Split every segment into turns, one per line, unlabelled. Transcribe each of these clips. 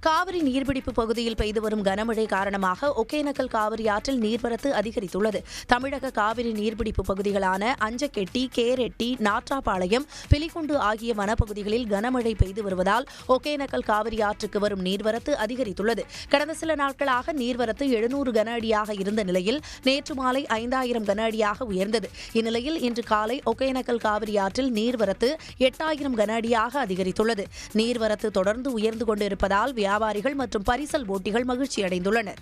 காவிரி நீர்பிடிப்பு பகுதியில் பெய்து வரும் கனமழை காரணமாக ஒகேனக்கல் காவிரி ஆற்றில் நீர்வரத்து அதிகரித்துள்ளது. தமிழக காவிரி நீர்பிடிப்பு பகுதிகளான அஞ்சக்கெட்டி, கேரெட்டி, நாற்றாபாளையம், பிலிகுண்டு ஆகிய வனப்பகுதிகளில் கனமழை பெய்து வருவதால் ஒகேனக்கல் காவிரி ஆற்றுக்கு வரும் நீர்வரத்து அதிகரித்துள்ளது. கடந்த சில நாட்களாக நீர்வரத்து 700 கன அடியாக இருந்த நிலையில் நேற்று மாலை 5000 கன அடியாக உயர்ந்தது. இந்நிலையில் இன்று காலை ஒகேனக்கல் காவிரி ஆற்றில் நீர்வரத்து 8000 கன அடியாக அதிகரித்துள்ளது. நீர்வரத்து தொடர்ந்து உயர்ந்து கொண்டிருப்பதால் வியாபாரிகள் மற்றும் பரிசல் ஓட்டிகள் மகிழ்ச்சியடைந்துள்ளனர்.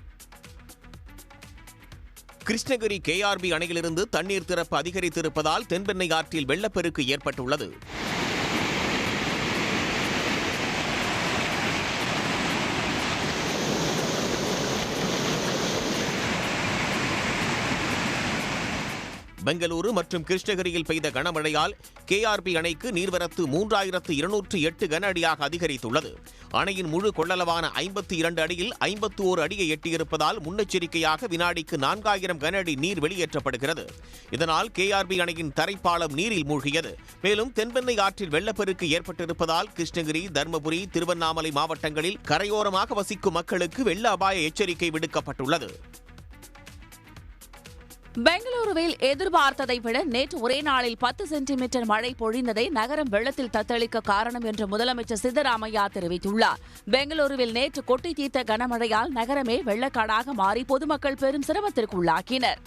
கிருஷ்ணகிரி கேஆர்பி அணையிலிருந்து தண்ணீர் திறப்பு அதிகரித்திருப்பதால் தென்பெண்ணை ஆற்றில் வெள்ளப்பெருக்கு ஏற்பட்டுள்ளது. பெங்களூரு மற்றும் கிருஷ்ணகிரியில் பெய்த கனமழையால் கேஆர்பி அணைக்கு நீர்வரத்து 3208 கன அடியாக அதிகரித்துள்ளது. அணையின் முழு கொள்ளளவான 52 அடியில் 51 அடியை எட்டியிருப்பதால் முன்னெச்சரிக்கையாக வினாடிக்கு 4000 கன அடி நீர் வெளியேற்றப்படுகிறது. இதனால் கேஆர்பி அணையின் தரைப்பாலம் நீரில் மூழ்கியது. மேலும் தென்பெண்ணை ஆற்றில் வெள்ளப்பெருக்கு ஏற்பட்டிருப்பதால் கிருஷ்ணகிரி, தருமபுரி, திருவண்ணாமலை மாவட்டங்களில் கரையோரமாக வசிக்கும் மக்களுக்கு வெள்ள அபாய எச்சரிக்கை விடுக்கப்பட்டுள்ளது.
பெங்களூருவில் எதிர்பார்த்ததை விட நேற்று ஒரே நாளில் 10 சென்டிமீட்டர் மழை பொழிந்ததை நகரம் வெள்ளத்தில் தத்தளிக்க காரணம் என்று முதலமைச்சர் சித்தராமையா தெரிவித்துள்ளார். பெங்களூருவில் நேற்று கொட்டி தீர்த்த கனமழையால் நகரமே வெள்ளக்காடாக மாறி பொதுமக்கள் பெரும் சிரமத்திற்கு உள்ளாக்கினர்.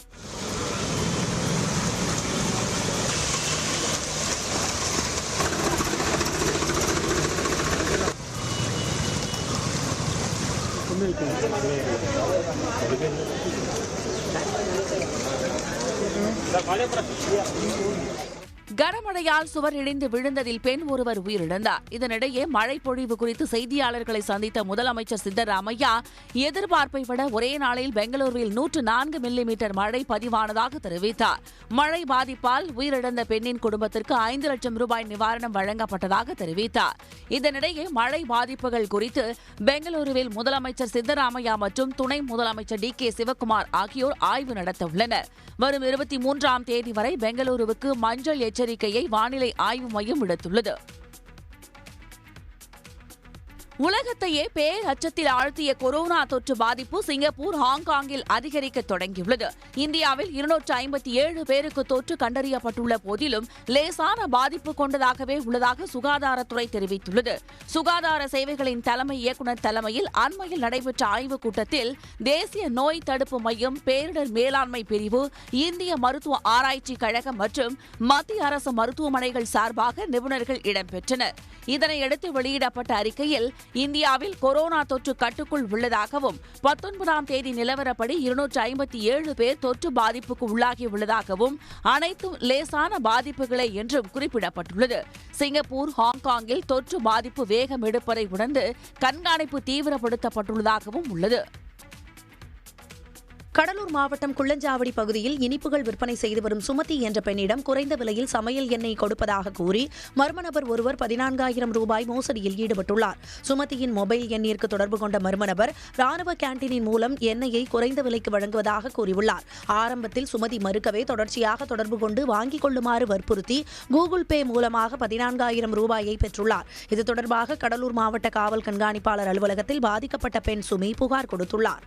கனமழையால் சுவர் இடிந்து விழுந்ததில் பெண் ஒருவர் உயிரிழந்தார். இதனிடையே மழை பொழிவு குறித்து செய்தியாளர்களை சந்தித்த முதலமைச்சர் சித்தராமையா எதிர்பார்ப்பை விட ஒரே நாளில் பெங்களூருவில் 104 மில்லிமீட்டர் மழை பதிவானதாக தெரிவித்தார். மழை பாதிப்பால் உயிரிழந்த பெண்ணின் குடும்பத்திற்கு 5 லட்சம் ரூபாய் நிவாரணம் வழங்கப்பட்டதாக தெரிவித்தார். இதனிடையே மழை பாதிப்புகள் குறித்து பெங்களூருவில் முதலமைச்சர் சித்தராமையா மற்றும் துணை முதலமைச்சர் DK சிவக்குமார் ஆகியோர் ஆய்வு நடத்தவுள்ளனர். வரும் 23ஆம் தேதி வரை பெங்களூருவுக்கு மஞ்சள் எச்சரிக்கையை வானிலை ஆய்வு மையம் விடுத்துள்ளது. உலகத்தையே பேரச்சத்தில் ஆழ்த்திய கொரோனா தொற்று பாதிப்பு சிங்கப்பூர், ஹாங்காங்கில் அதிகரிக்க தொடங்கியுள்ளது. இந்தியாவில் 257 பேருக்கு தொற்று கண்டறியப்பட்டுள்ள போதிலும் லேசான பாதிப்பு கொண்டதாகவே உள்ளதாக சுகாதாரத்துறை தெரிவித்துள்ளது. சுகாதார சேவைகளின் தலைமை இயக்குநர் தலைமையில் அண்மையில் நடைபெற்ற ஆய்வுக் கூட்டத்தில் தேசிய நோய் தடுப்பு மையம், பேரிடர் மேலாண்மை பிரிவு, இந்திய மருத்துவ ஆராய்ச்சி கழகம் மற்றும் மத்திய அரசு மருத்துவமனைகள் சார்பாக நிபுணர்கள் இடம்பெற்றனர். இதனையடுத்து வெளியிடப்பட்ட அறிக்கையில் இந்தியாவில் கொரோனா தொற்று கட்டுக்குள் உள்ளதாகவும் 19ஆம் தேதி நிலவரப்படி 257 பேர் தொற்று பாதிப்புக்கு உள்ளாகியுள்ளதாகவும் அனைத்தும் லேசான பாதிப்புகளே என்றும் குறிப்பிடப்பட்டுள்ளது. சிங்கப்பூர், ஹாங்காங்கில் தொற்று பாதிப்பு வேகம் எடுப்பதை உணர்ந்து கண்காணிப்பு தீவிரப்படுத்தப்பட்டுள்ளதாகவும் உள்ளது.
கடலூர் மாவட்டம் குள்ளஞ்சாவடி பகுதியில் இனிப்புகள் விற்பனை செய்து வரும் சுமதி என்ற பெண்ணிடம் குறைந்த விலையில் சமையல் எண்ணெய் கொடுப்பதாக கூறி மர்ம நபர் ஒருவர் 14,000 ரூபாய் மோசடியில் ஈடுபட்டுள்ளார். சுமதியின் மொபைல் எண்ணிற்கு தொடர்பு கொண்ட மர்ம நபர் ராணுவ கேண்டீனின் மூலம் எண்ணெயை குறைந்த விலைக்கு வழங்குவதாக கூறியுள்ளார். ஆரம்பத்தில் சுமதி மறுக்கவே தொடர்ச்சியாக தொடர்பு கொண்டு வாங்கிக் கொள்ளுமாறு வற்புறுத்தி கூகுள் பே மூலமாக 14,000 ரூபாயை பெற்றுள்ளார். இது தொடர்பாக கடலூர் மாவட்ட காவல் கண்காணிப்பாளர் அலுவலகத்தில் பாதிக்கப்பட்ட பெண் சுமி புகார் கொடுத்துள்ளார்.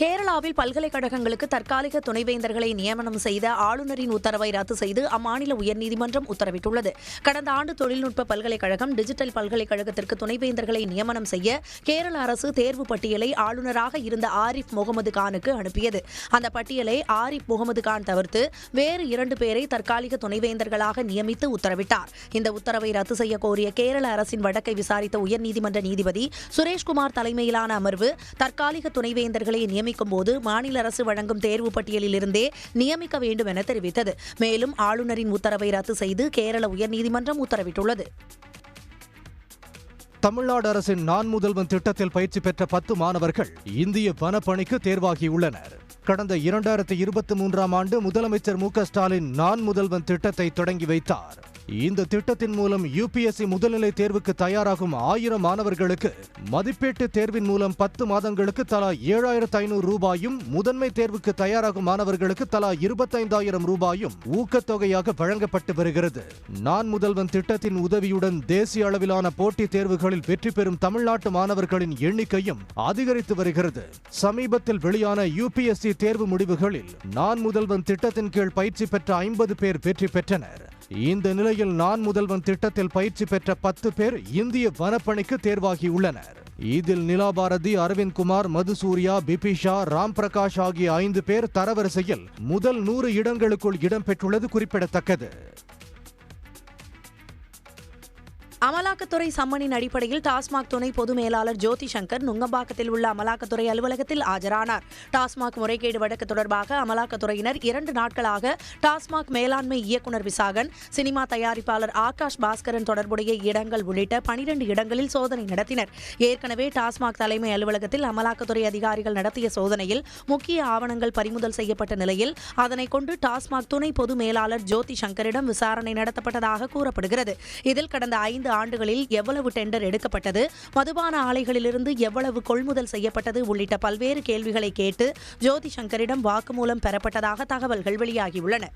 கேரளாவில் பல்கலைக்கழகங்களுக்கு தற்காலிக துணைவேந்தர்களை நியமனம் செய்த ஆளுநரின் உத்தரவை ரத்து செய்து அம்மாநில உயர்நீதிமன்றம் உத்தரவிட்டுள்ளது. கடந்த ஆண்டு தொழில்நுட்ப பல்கலைக்கழகம் டிஜிட்டல் பல்கலைக்கழகத்திற்கு துணைவேந்தர்களை நியமனம் செய்ய கேரள அரசு தேர்வு பட்டியலை ஆளுநராக இருந்த ஆரிஃப் முகமது கானுக்கு அனுப்பியது. அந்த பட்டியலை ஆரிஃப் முகமது கான் தவிர்த்து வேறு 2 பேரை தற்காலிக துணைவேந்தர்களாக நியமித்து உத்தரவிட்டார். இந்த உத்தரவை ரத்து செய்ய கோரிய கேரள அரசின் வழக்கை விசாரித்த உயர்நீதிமன்ற நீதிபதி சுரேஷ்குமார் தலைமையிலான அமர்வு தற்காலிக துணைவேந்தர்களை நியமிக்கும் போது மாநில அரசு வழங்கும் தேர்வு பட்டியலில் இருந்தே நியமிக்க வேண்டும் என தெரிவித்தது. மேலும் ஆளுநரின் உத்தரவை ரத்து செய்து கேரள உயர்நீதிமன்றம் உத்தரவிட்டுள்ளது.
தமிழ்நாடு அரசின் நான் முதல்வன் திட்டத்தில் பயிற்சி பெற்ற 10 மாணவர்கள் இந்திய வனப்பணிக்கு தேர்வாகியுள்ளனர். கடந்த 2023ஆம் ஆண்டு முதலமைச்சர் மு.க. ஸ்டாலின் நான் முதல்வன் திட்டத்தை தொடங்கி வைத்தார். இந்த திட்டத்தின் மூலம் யுபிஎஸ்சி முதல்நிலை தேர்வுக்கு தயாராகும் 1000 மாணவர்களுக்கு மதிப்பீட்டு தேர்வின் மூலம் 10 மாதங்களுக்கு தலா 7500 ரூபாயும், முதன்மை தேர்வுக்கு தயாராகும் மாணவர்களுக்கு தலா 25000 ரூபாயும் ஊக்கத்தொகையாக வழங்கப்பட்டு வருகிறது. நான் முதல்வன் திட்டத்தின் உதவியுடன் தேசிய அளவிலான போட்டித் தேர்வுகளில் வெற்றி பெறும் தமிழ்நாட்டு மாணவர்களின் எண்ணிக்கையும் அதிகரித்து வருகிறது. சமீபத்தில் வெளியான யுபிஎஸ்சி தேர்வு முடிவுகளில் நான் முதல்வன் திட்டத்தின் கீழ் பயிற்சி பெற்ற 50 பேர் வெற்றி பெற்றனர். இந்த நிலையில் நான் முதல்வன் திட்டத்தில் பயிற்சி பெற்ற 10 பேர் இந்திய வனப்பணிக்கு தேர்வாகியுள்ளனர். இதில் நிலாபாரதி, அரவிந்த் குமார், மதுசூர்யா, பிபிஷா, ராம் பிரகாஷ் ஆகிய 5 பேர் தரவரிசையில் முதல் 100 இடங்களுக்குள் இடம்பெற்றுள்ளது குறிப்பிடத்தக்கது.
அமலாக்கத்துறை சம்மனின் அடிப்படையில் டாஸ்மாக் துணை பொது மேலாளர் ஜோதி சங்கர் நுங்கம்பாக்கத்தில் உள்ள அமலாக்கத்துறை அலுவலகத்தில் ஆஜரானார். டாஸ்மாக் முறைகேடு வழக்கு தொடர்பாக அமலாக்கத்துறையினர் 2 நாட்களாக டாஸ்மாக் மேலாண்மை இயக்குநர் விசாகன், சினிமா தயாரிப்பாளர் ஆகாஷ் பாஸ்கரன் தொடர்புடைய இடங்கள் உள்ளிட்ட 12 இடங்களில் சோதனை நடத்தினர். ஏற்கனவே டாஸ்மாக் தலைமை அலுவலகத்தில் அமலாக்கத்துறை அதிகாரிகள் நடத்திய சோதனையில் முக்கிய ஆவணங்கள் பறிமுதல் செய்யப்பட்ட நிலையில் அதனை கொண்டு டாஸ்மாக் துணை பொது மேலாளர் ஜோதி சங்கரிடம் விசாரணை நடத்தப்பட்டதாக கூறப்படுகிறது. இதில் கடந்த 5 ஆண்டுகளில் எவ்வளவு டெண்டர் எடுக்கப்பட்டது, மதுபான ஆலைகளிலிருந்து எவ்வளவு கொள்முதல் செய்யப்பட்டது உள்ளிட்ட பல்வேறு கேள்விகளை கேட்டு ஜோதி சங்கரிடம் வாக்குமூலம் பெறப்பட்டதாக தகவல்கள் வெளியாகியுள்ளன.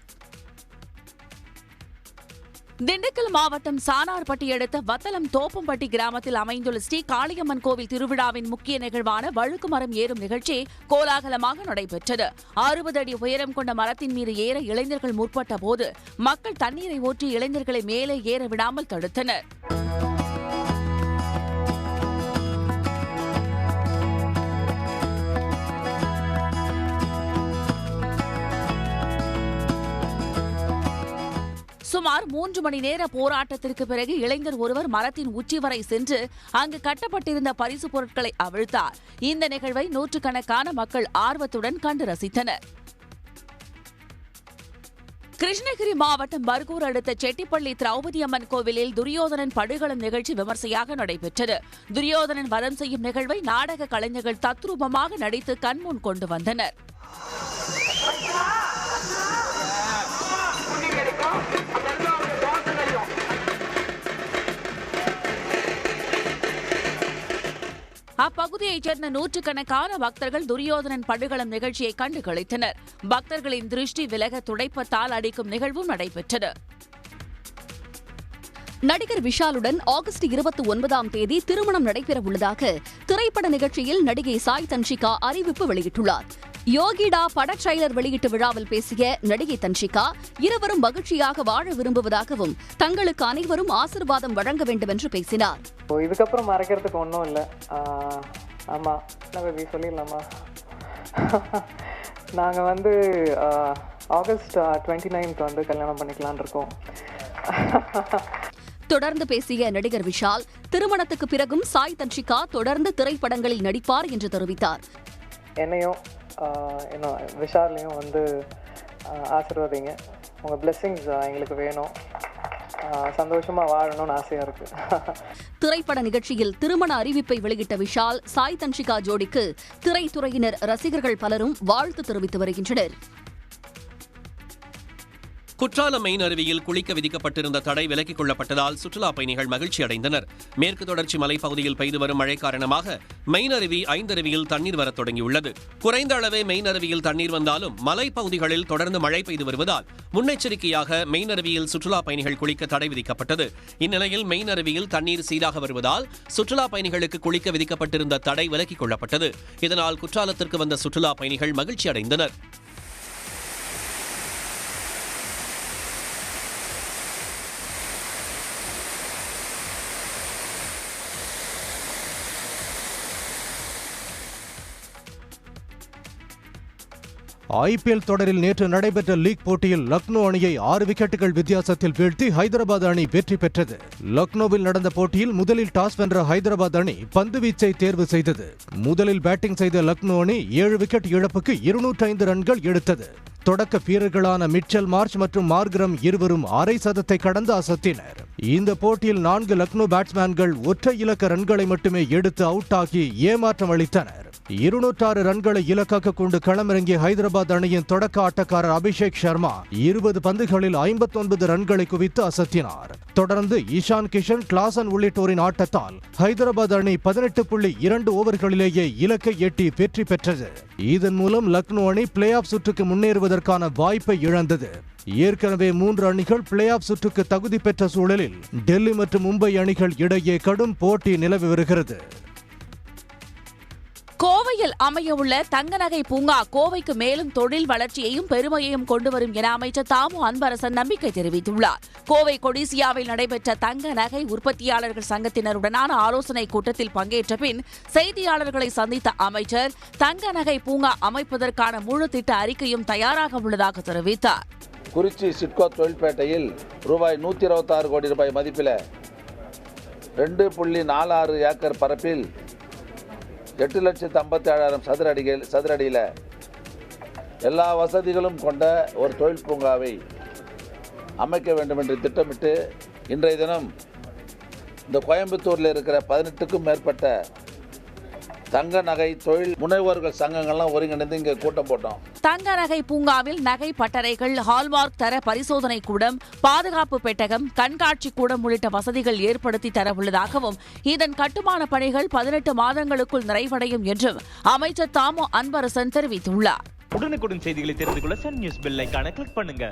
திண்டுக்கல் மாவட்டம் சானார்பட்டி அடுத்த வத்தலம் தோப்பம்பட்டி கிராமத்தில் அமைந்துள்ள ஸ்ரீ காளியம்மன் கோவில் திருவிழாவின் முக்கிய நிகழ்வான வழுக்கு மரம் ஏறும் நிகழ்ச்சி கோலாகலமாக நடைபெற்றது. 60 அடி உயரம் கொண்ட மரத்தின் மீது ஏற இளைஞர்கள் முற்பட்ட போது மக்கள் தண்ணீரை ஊற்றி இளைஞர்களை மேலே ஏற விடாமல் தடுத்தனர். சுமார் 3 மணி நேர போராட்டத்திற்கு பிறகு இளைஞர் ஒருவர் மரத்தின் உச்சி வரை சென்று அங்கு கட்டப்பட்டிருந்த பரிசு பொருட்களை அவிழ்த்தார். இந்த நிகழ்வை நூற்றுக்கணக்கான மக்கள் ஆர்வத்துடன் கண்டு ரசித்தனர். கிருஷ்ணகிரி மாவட்டம் பர்கூர் அடுத்த செட்டிப்பள்ளி திரௌபதி அம்மன் கோவிலில் துரியோதனன் படுகளம் நிகழ்ச்சி விமர்சையாக நடைபெற்றது. துரியோதனன் வதம் செய்யும் நிகழ்வை நாடக கலைஞர்கள் தத்ரூபமாக நடித்து கண்முன் கொண்டு வந்தனர். அப்பகுதியைச் சேர்ந்த நூற்றுக்கணக்கான பக்தர்கள் துரியோதனன் படுகளம் நிகழ்ச்சியை கண்டு களித்தனர். பக்தர்களின் திருஷ்டி விலக துடைப்பத்தால் அடிக்கும் நிகழ்வும் நடைபெற்றது.
நடிகர் விஷாலுடன் ஆகஸ்ட் 29ஆம் தேதி திருமணம் நடைபெறவுள்ளதாக திரைப்பட நிகழ்ச்சியில் நடிகை சாய் தன்ஷிகா அறிவிப்பு வெளியிட்டுள்ளார். யோகிடா பட ட்ரெய்லர் வெளியிட்டு விழாவில் பேசிய நடிகை தன்ஷிகா, இருவரும் மகிழ்ச்சியாக வாழ விரும்புவதாகவும் தங்களுக்கு அனைவரும் ஆசீர்வாதம் வழங்க வேண்டும் என்று பேசினார்.
இதுக்கப்புறம் மறைக்கிறதுக்கு ஒன்றும் இல்லை. ஆமாம், சொல்லிடலாமா? நாங்கள் வந்து ஆகஸ்ட் 29 கல்யாணம் பண்ணிக்கலான் இருக்கோம்.
தொடர்ந்து பேசிய நடிகர் விஷால், திருமணத்துக்கு பிறகும் சாய் தன்ஷிகா தொடர்ந்து திரைப்படங்களில் நடிப்பார் என்று தெரிவித்தார்.
என்னையும் விஷாலையும் வந்து ஆசீர்வதிங்க. உங்கள் பிளெஸிங்ஸ் எங்களுக்கு வேணும். சந்தோஷமாக வாழணும்னு ஆசையாக இருக்கு.
திரைப்பட நிகழ்ச்சியில் திருமண அறிவிப்பை வெளியிட்ட விஷால், சாய் தன்ஷிகா ஜோடிக்கு திரைத்துறையினர், ரசிகர்கள் பலரும் வாழ்த்து தெரிவித்து வருகின்றனர்.
குற்றாலம் மெயின் அருவியில் குளிக்க விதிக்கப்பட்டிருந்த தடை விலக்கிக் கொள்ளப்பட்டதால் சுற்றுலா பயணிகள் மகிழ்ச்சி அடைந்தனர். மேற்கு தொடர்ச்சி மலைப்பகுதியில் பெய்து வரும் மழை காரணமாக மெயின் அருவி, ஐந்தருவியில் தண்ணீர் வரத் தொடங்கியுள்ளது. குறைந்த அளவே மெயின் அருவியில் தண்ணீர் வந்தாலும் மலைப்பகுதிகளில் தொடர்ந்து மழை பெய்து வருவதால் முன்னெச்சரிக்கையாக மெயின் அருவியில் சுற்றுலா பயணிகள் குளிக்க தடை விதிக்கப்பட்டது. இந்நிலையில் மெயின் அருவியில் தண்ணீர் சீராக வருவதால் சுற்றுலா பயணிகளுக்கு குளிக்க விதிக்கப்பட்டிருந்த தடை விலக்கிக் கொள்ளப்பட்டது. இதனால் குற்றாலத்திற்கு வந்த சுற்றுலா பயணிகள் மகிழ்ச்சி அடைந்தனர்.
IPL தொடரில் நேற்று நடைபெற்ற லீக் போட்டியில் லக்னோ அணியை 6 விக்கெட்டுகள் வித்தியாசத்தில் வீழ்த்தி ஹைதராபாத் அணி வெற்றி பெற்றது. லக்னோவில் நடந்த போட்டியில் முதலில் டாஸ் வென்ற ஹைதராபாத் அணி பந்து வீச்சை தேர்வு செய்தது. முதலில் பேட்டிங் செய்த லக்னோ அணி 7 விக்கெட் இழப்புக்கு 205 ரன்கள் எடுத்தது. தொடக்க வீரர்களான மிச்சல் மார்ஷ் மற்றும் மார்க்ரம் இருவரும் அரை சதத்தை கடந்து அசத்தினர். இந்த போட்டியில் 4 லக்னோ பேட்ஸ்மேன்கள் ஒற்றை இலக்க ரன்களை மட்டுமே எடுத்து அவுட் ஆகி ஏமாற்றம் அளித்தனர். 206 ரன்களை இலக்காக கொண்டு களமிறங்கிய ஹைதராபாத் ஹைதராபாத் அணியின் தொடக்க ஆட்டக்காரர் அபிஷேக் சர்மா 20 பந்துகளில் 59 ரன்களை குவித்து அசத்தினார். தொடர்ந்து ஈஷான் கிஷன், கிளாசன் உள்ளிட்டோரின் ஆட்டத்தால் ஹைதராபாத் அணி 18.2 ஓவர்களிலேயே இலக்கை எட்டி வெற்றி பெற்றது. இதன் மூலம் லக்னோ அணி பிளே ஆஃப் சுற்றுக்கு முன்னேறுவதற்கான வாய்ப்பை இழந்தது. ஏற்கனவே 3 அணிகள் பிளே ஆஃப் சுற்றுக்கு தகுதி பெற்ற சூழலில் டெல்லி மற்றும் மும்பை அணிகள் இடையே கடும் போட்டி நிலவி வருகிறது.
கோவையில் அமையவுள்ள தங்க நகை பூங்கா கோவைக்கு மேலும் தொழில் வளர்ச்சியையும் பெருமையையும் கொண்டு வரும் என அமைச்சர் தாமு அன்பரசன் நம்பிக்கை தெரிவித்துள்ளார். கோவை கொடிசியாவில் நடைபெற்ற தங்க நகை உற்பத்தியாளர்கள் சங்கத்தினருடனான ஆலோசனைக் கூட்டத்தில் பங்கேற்ற பின் செய்தியாளர்களை சந்தித்த அமைச்சர் தங்க நகை பூங்கா அமைப்பதற்கான முழு திட்ட அறிக்கையும் தயாராக உள்ளதாக தெரிவித்தார்.
குறிச்சி சிட்கோ தொழில்பேட்டையில் ரூபாய் 126 கோடி ரூபாய் மதிப்பில் 2.46 ஏக்கர் பரப்பில் 8,57,000 சதுர அடியில் எல்லா வசதிகளும் கொண்ட ஒரு தொழில் பூங்காவை அமைக்க வேண்டும் என்று திட்டமிட்டு இன்றைய தினம் இந்த கோயம்புத்தூரில் இருக்கிற 18க்கும் மேற்பட்ட தங்க நகை தொழில் முனைவோர்கள் சங்கங்கள்லாம் ஒருங்கிணைந்து இங்கே கூட்டம் போட்டோம்.
தங்க நகை பூங்காவில் நகை பட்டறைகள், ஹால்மார்க் தர பரிசோதனை கூடம், பாதுகாப்பு பெட்டகம், கண்காட்சி கூடம் உள்ளிட்ட வசதிகள் ஏற்படுத்தி தர உள்ளதாகவும் இதன் கட்டுமான பணிகள் 18 மாதங்களுக்குள் நிறைவடையும் என்றும் அமைச்சர் தாமு அன்பரசன் தெரிவித்துள்ளார்.
உடனுக்குடன் செய்திகளை தெரிந்து கொள்ள சன் நியூஸ் பெல் ஐகானை கிளிக் பண்ணுங்க.